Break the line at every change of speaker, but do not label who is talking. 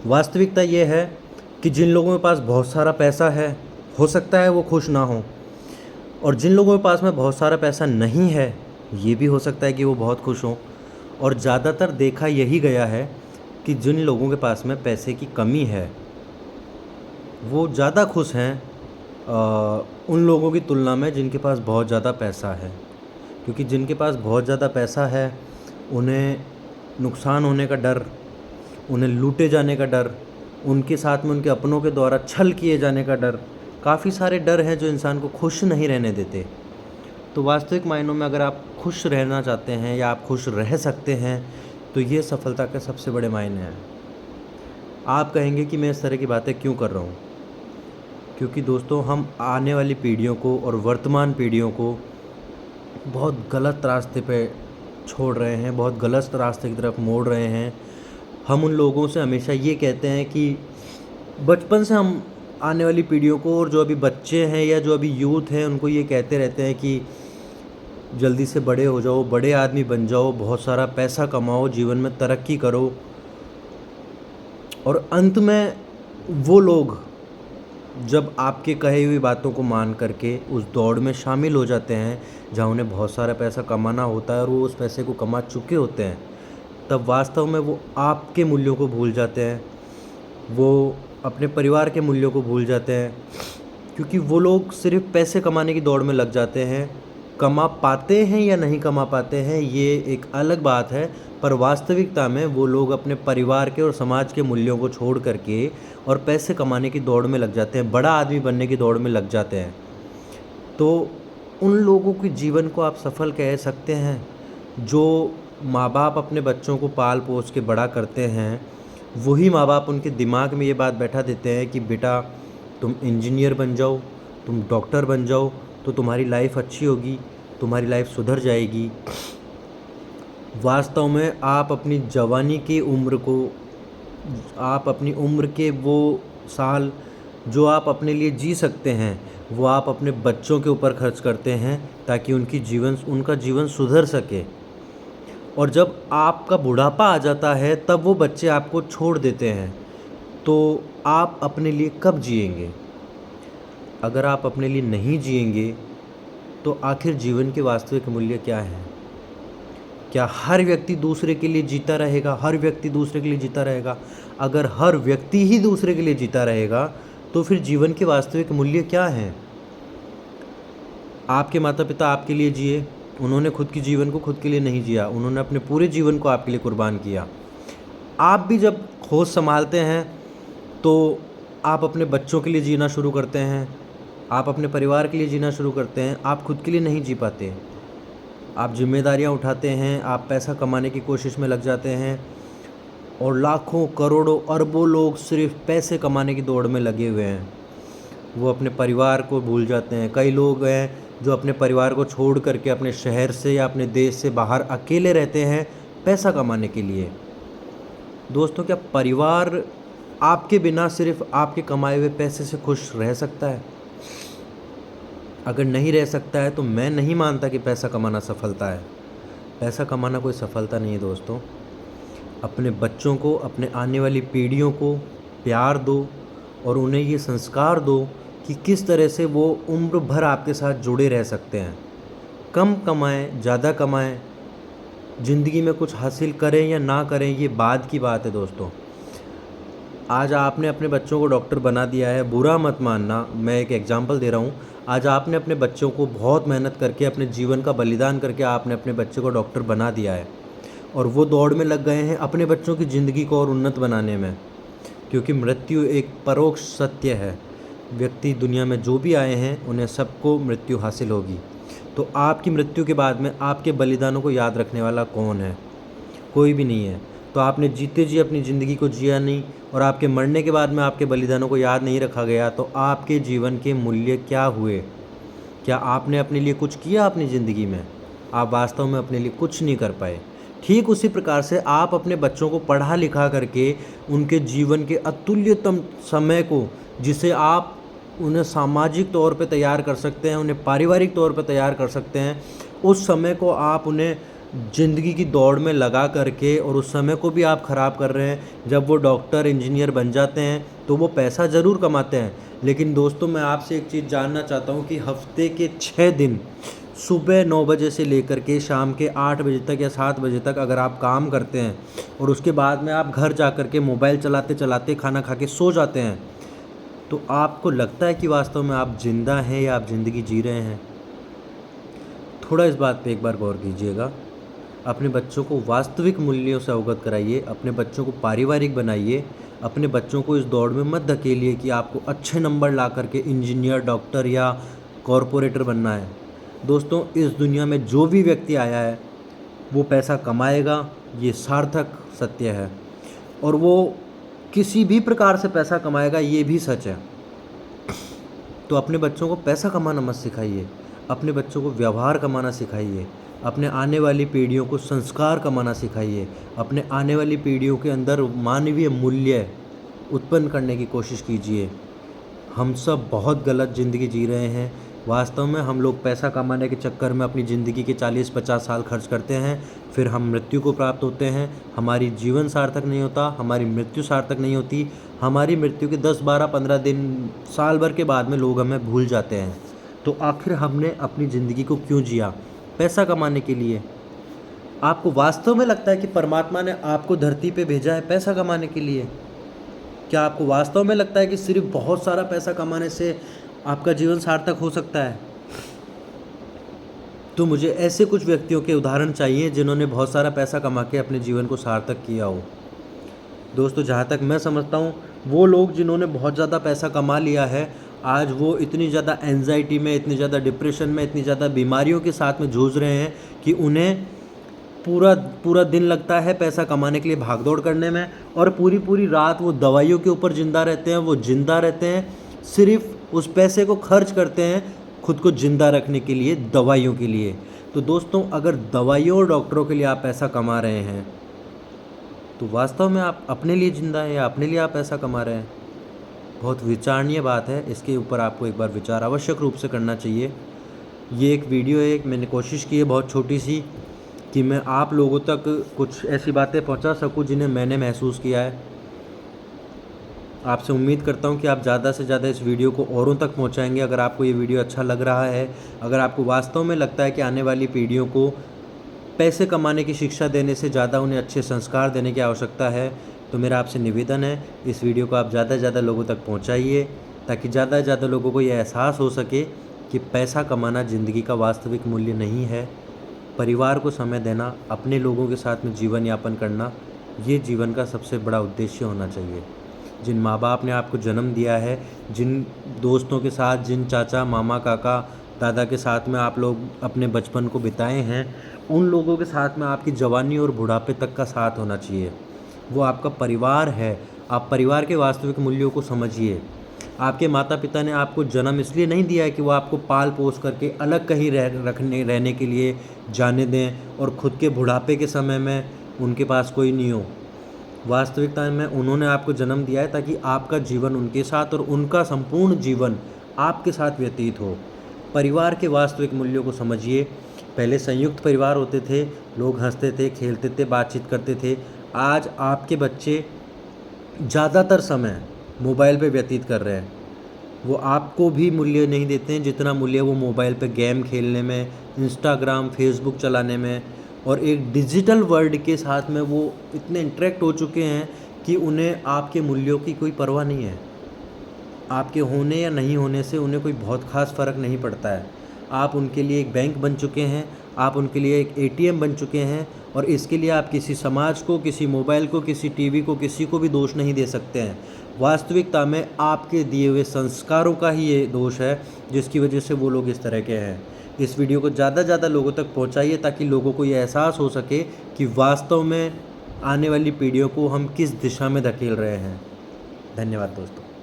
वास्तविकता ये है कि जिन लोगों के पास बहुत सारा पैसा है, हो सकता है वो खुश ना हों, और जिन लोगों के पास में बहुत सारा पैसा नहीं है, ये भी हो सकता है कि वो बहुत खुश हों। और ज़्यादातर देखा यही गया है कि जिन लोगों के पास में पैसे की कमी है, वो ज़्यादा खुश हैं उन लोगों की तुलना में जिनके पास बहुत ज़्यादा पैसा है। क्योंकि जिनके पास बहुत ज़्यादा पैसा है, उन्हें नुकसान होने का डर, उन्हें लूटे जाने का डर, उनके साथ में उनके अपनों के द्वारा छल किए जाने का डर, काफ़ी सारे डर हैं जो इंसान को खुश नहीं रहने देते। तो वास्तविक मायनों में अगर आप खुश रहना चाहते हैं या आप खुश रह सकते हैं, तो ये सफलता के सबसे बड़े मायने हैं। आप कहेंगे कि मैं इस तरह की बातें क्यों कर रहा हूँ? क्योंकि दोस्तों, हम आने वाली पीढ़ियों को और वर्तमान पीढ़ियों को बहुत गलत रास्ते पे छोड़ रहे हैं, बहुत गलत रास्ते की तरफ मोड़ रहे हैं। हम उन लोगों से हमेशा ये कहते हैं कि बचपन से हम आने वाली पीढ़ियों को, और जो अभी बच्चे हैं या जो अभी यूथ हैं, उनको ये कहते रहते हैं कि जल्दी से बड़े हो जाओ, बड़े आदमी बन जाओ, बहुत सारा पैसा कमाओ, जीवन में तरक्की करो। और अंत में वो लोग जब आपके कही हुई बातों को मान करके उस दौड़ में शामिल हो जाते हैं जहाँ उन्हें बहुत सारा पैसा कमाना होता है और वो उस पैसे को कमा चुके होते हैं, तब वास्तव में वो आपके मूल्यों को भूल जाते हैं, वो अपने परिवार के मूल्यों को भूल जाते हैं। क्योंकि वो लोग सिर्फ पैसे कमाने की दौड़ में लग जाते हैं। कमा पाते हैं या नहीं कमा पाते हैं, ये एक अलग बात है, पर वास्तविकता में वो लोग अपने परिवार के और समाज के मूल्यों को छोड़ करके और पैसे कमाने की दौड़ में लग जाते हैं, बड़ा आदमी बनने की दौड़ में लग जाते हैं। तो उन लोगों के जीवन को आप सफल कह सकते हैं जो माँ बाप अपने बच्चों को पाल पोस के बड़ा करते हैं। वही माँ बाप उनके दिमाग में ये बात बैठा देते हैं कि बेटा, तुम इंजीनियर बन जाओ, तुम डॉक्टर बन जाओ, तो तुम्हारी लाइफ अच्छी होगी, तुम्हारी लाइफ सुधर जाएगी। वास्तव में आप अपनी जवानी की उम्र को, आप अपनी उम्र के वो साल जो आप अपने लिए जी सकते हैं, वो आप अपने बच्चों के ऊपर खर्च करते हैं ताकि उनका जीवन सुधर सके। और जब आपका बुढ़ापा आ जाता है, तब वो बच्चे आपको छोड़ देते हैं। तो आप अपने लिए कब जिएंगे? अगर आप अपने लिए नहीं जिएंगे, तो आखिर जीवन के वास्तविक मूल्य क्या है? क्या हर व्यक्ति दूसरे के लिए जीता रहेगा? हर व्यक्ति दूसरे के लिए जीता रहेगा? अगर हर व्यक्ति ही दूसरे के लिए जीता रहेगा, तो फिर जीवन के वास्तविक मूल्य क्या हैं? आपके माता पिता आपके लिए जिए, उन्होंने खुद के जीवन को खुद के लिए नहीं जिया, उन्होंने अपने पूरे जीवन को आपके लिए कुर्बान किया। आप भी जब होश संभालते हैं, तो आप अपने बच्चों के लिए जीना शुरू करते हैं, आप अपने परिवार के लिए जीना शुरू करते हैं, आप खुद के लिए नहीं जी पाते। आप जिम्मेदारियां उठाते हैं, आप पैसा कमाने की कोशिश में लग जाते हैं, और लाखों करोड़ों अरबों लोग सिर्फ पैसे कमाने की दौड़ में लगे हुए हैं। वो अपने परिवार को भूल जाते हैं। कई लोग हैं जो अपने परिवार को छोड़ करके अपने शहर से या अपने देश से बाहर अकेले रहते हैं पैसा कमाने के लिए। दोस्तों, क्या परिवार आपके बिना सिर्फ आपके कमाए हुए पैसे से खुश रह सकता है? अगर नहीं रह सकता है, तो मैं नहीं मानता कि पैसा कमाना सफलता है। पैसा कमाना कोई सफलता नहीं है दोस्तों। अपने बच्चों को, अपने आने वाली पीढ़ियों को प्यार दो और उन्हें ये संस्कार दो कि किस तरह से वो उम्र भर आपके साथ जुड़े रह सकते हैं। कम कमाएं, ज़्यादा कमाएं, ज़िंदगी में कुछ हासिल करें या ना करें, ये बाद की बात है दोस्तों। आज आपने अपने बच्चों को डॉक्टर बना दिया है, बुरा मत मानना, मैं एक एग्जांपल दे रहा हूँ। आज आपने अपने बच्चों को बहुत मेहनत करके, अपने जीवन का बलिदान करके आपने अपने बच्चे को डॉक्टर बना दिया है, और वो दौड़ में लग गए हैं अपने बच्चों की ज़िंदगी को और उन्नत बनाने में। क्योंकि मृत्यु एक परोक्ष सत्य है। व्यक्ति दुनिया में जो भी आए हैं, उन्हें सबको मृत्यु हासिल होगी। तो आपकी मृत्यु के बाद में आपके बलिदानों को याद रखने वाला कौन है? कोई भी नहीं है। तो आपने जीते जी अपनी ज़िंदगी को जिया नहीं, और आपके मरने के बाद में आपके बलिदानों को याद नहीं रखा गया, तो आपके जीवन के मूल्य क्या हुए? क्या आपने अपने लिए कुछ किया अपनी ज़िंदगी में? आप वास्तव में अपने लिए कुछ नहीं कर पाए। ठीक उसी प्रकार से आप अपने बच्चों को पढ़ा लिखा करके उनके जीवन के अतुल्यतम समय को, जिसे आप उन्हें सामाजिक तौर पे तैयार कर सकते हैं, उन्हें पारिवारिक तौर पे तैयार कर सकते हैं, उस समय को आप उन्हें ज़िंदगी की दौड़ में लगा करके और उस समय को भी आप ख़राब कर रहे हैं। जब वो डॉक्टर इंजीनियर बन जाते हैं तो वो पैसा ज़रूर कमाते हैं, लेकिन दोस्तों मैं आपसे एक चीज़ जानना चाहता हूँ कि हफ्ते के 6 दिन सुबह 9 बजे से लेकर के शाम के 8 बजे तक या 7 बजे तक अगर आप काम करते हैं और उसके बाद में आप घर जा कर के मोबाइल चलाते चलाते खाना खा के सो जाते हैं, तो आपको लगता है कि वास्तव में आप ज़िंदा हैं या आप ज़िंदगी जी रहे हैं? थोड़ा इस बात पे एक बार गौर कीजिएगा। अपने बच्चों को वास्तविक मूल्यों से अवगत कराइए, अपने बच्चों को पारिवारिक बनाइए, अपने बच्चों को इस दौड़ में मत धकेलिए कि आपको अच्छे नंबर ला कर के इंजीनियर, डॉक्टर या कॉरपोरेटर बनना है। दोस्तों, इस दुनिया में जो भी व्यक्ति आया है वो पैसा कमाएगा, ये सार्थक सत्य है, और वो किसी भी प्रकार से पैसा कमाएगा, ये भी सच है। तो अपने बच्चों को पैसा कमाना मत सिखाइए, अपने बच्चों को व्यवहार कमाना सिखाइए, अपने आने वाली पीढ़ियों को संस्कार कमाना सिखाइए, अपने आने वाली पीढ़ियों के अंदर मानवीय मूल्य उत्पन्न करने की कोशिश कीजिए। हम सब बहुत गलत ज़िंदगी जी रहे हैं। वास्तव में हम लोग पैसा कमाने के चक्कर में अपनी ज़िंदगी के 40-50 साल खर्च करते हैं, फिर हम मृत्यु को प्राप्त होते हैं। हमारी जीवन सार्थक नहीं होता, हमारी मृत्यु सार्थक नहीं होती। हमारी मृत्यु के 10, 12, 15 दिन, साल भर के बाद में लोग हमें भूल जाते हैं। तो आखिर हमने अपनी ज़िंदगी को क्यों जिया? पैसा कमाने के लिए। आपको वास्तव में लगता है कि परमात्मा ने आपको धरती पे भेजा है पैसा कमाने के लिए? क्या आपको वास्तव में लगता है कि सिर्फ बहुत सारा पैसा कमाने से आपका जीवन सार्थक हो सकता है? तो मुझे ऐसे कुछ व्यक्तियों के उदाहरण चाहिए जिन्होंने बहुत सारा पैसा कमा के अपने जीवन को सार्थक किया हो। दोस्तों, जहाँ तक मैं समझता हूँ, वो लोग जिन्होंने बहुत ज़्यादा पैसा कमा लिया है, आज वो इतनी ज़्यादा एंजाइटी में, इतनी ज़्यादा डिप्रेशन में, इतनी ज़्यादा बीमारियों के साथ में जूझ रहे हैं कि उन्हें पूरा पूरा दिन लगता है पैसा कमाने के लिए भागदौड़ करने में, और पूरी पूरी रात वो दवाइयों के ऊपर ज़िंदा रहते हैं। वो ज़िंदा रहते हैं, सिर्फ उस पैसे को खर्च करते हैं खुद को ज़िंदा रखने के लिए, दवाइयों के लिए। तो दोस्तों, अगर दवाइयों और डॉक्टरों के लिए आप पैसा कमा रहे हैं, तो वास्तव में आप अपने लिए ज़िंदा हैं या अपने लिए आप पैसा कमा रहे हैं? बहुत विचारणीय बात है। इसके ऊपर आपको एक बार विचार आवश्यक रूप से करना चाहिए। ये एक वीडियो है, मैंने कोशिश की है बहुत छोटी सी कि मैं आप लोगों तक कुछ ऐसी बातें पहुंचा सकूं जिन्हें मैंने महसूस किया है। आपसे उम्मीद करता हूं कि आप ज़्यादा से ज़्यादा इस वीडियो को औरों तक पहुंचाएंगे। अगर आपको ये वीडियो अच्छा लग रहा है, अगर आपको वास्तव में लगता है कि आने वाली पीढ़ियों को पैसे कमाने की शिक्षा देने से ज़्यादा उन्हें अच्छे संस्कार देने की आवश्यकता है, तो मेरा आपसे निवेदन है, इस वीडियो को आप ज़्यादा से ज़्यादा लोगों तक पहुंचाइए, ताकि ज़्यादा से ज़्यादा लोगों को ये एहसास हो सके कि पैसा कमाना ज़िंदगी का वास्तविक मूल्य नहीं है। परिवार को समय देना, अपने लोगों के साथ में जीवन यापन करना, ये जीवन का सबसे बड़ा उद्देश्य होना चाहिए। जिन माँ बाप ने आपको जन्म दिया है, जिन दोस्तों के साथ, जिन चाचा, मामा, काका, दादा के साथ में आप लोग अपने बचपन को बिताए हैं, उन लोगों के साथ में आपकी जवानी और बुढ़ापे तक का साथ होना चाहिए। वो आपका परिवार है। आप परिवार के वास्तविक मूल्यों को समझिए। आपके माता पिता ने आपको जन्म इसलिए नहीं दिया है कि वो आपको पाल पोस करके अलग कहीं रहने के लिए जाने दें और ख़ुद के बुढ़ापे के समय में उनके पास कोई नहीं हो। वास्तविकता में उन्होंने आपको जन्म दिया है ताकि आपका जीवन उनके साथ और उनका संपूर्ण जीवन आपके साथ व्यतीत हो। परिवार के वास्तविक मूल्यों को समझिए। पहले संयुक्त परिवार होते थे, लोग हंसते थे, खेलते थे, बातचीत करते थे। आज आपके बच्चे ज़्यादातर समय मोबाइल पे व्यतीत कर रहे हैं। वो आपको भी मूल्य नहीं देते हैं जितना मूल्य वो मोबाइल पे गेम खेलने में, इंस्टाग्राम, फेसबुक चलाने में, और एक डिजिटल वर्ल्ड के साथ में वो इतने इंटरेक्ट हो चुके हैं कि उन्हें आपके मूल्यों की कोई परवाह नहीं है। आपके होने या नहीं होने से उन्हें कोई बहुत ख़ास फ़र्क नहीं पड़ता है। आप उनके लिए एक बैंक बन चुके हैं, आप उनके लिए एक एटीएम बन चुके हैं, और इसके लिए आप किसी समाज को, किसी मोबाइल को, किसी टीवी को, किसी को भी दोष नहीं दे सकते हैं। वास्तविकता में आपके दिए हुए संस्कारों का ही ये दोष है जिसकी वजह से वो लोग इस तरह के हैं। इस वीडियो को ज़्यादा से ज़्यादा लोगों तक पहुंचाइए ताकि लोगों को ये एहसास हो सके कि वास्तव में आने वाली पीढ़ियों को हम किस दिशा में धकेल रहे हैं। धन्यवाद दोस्तों।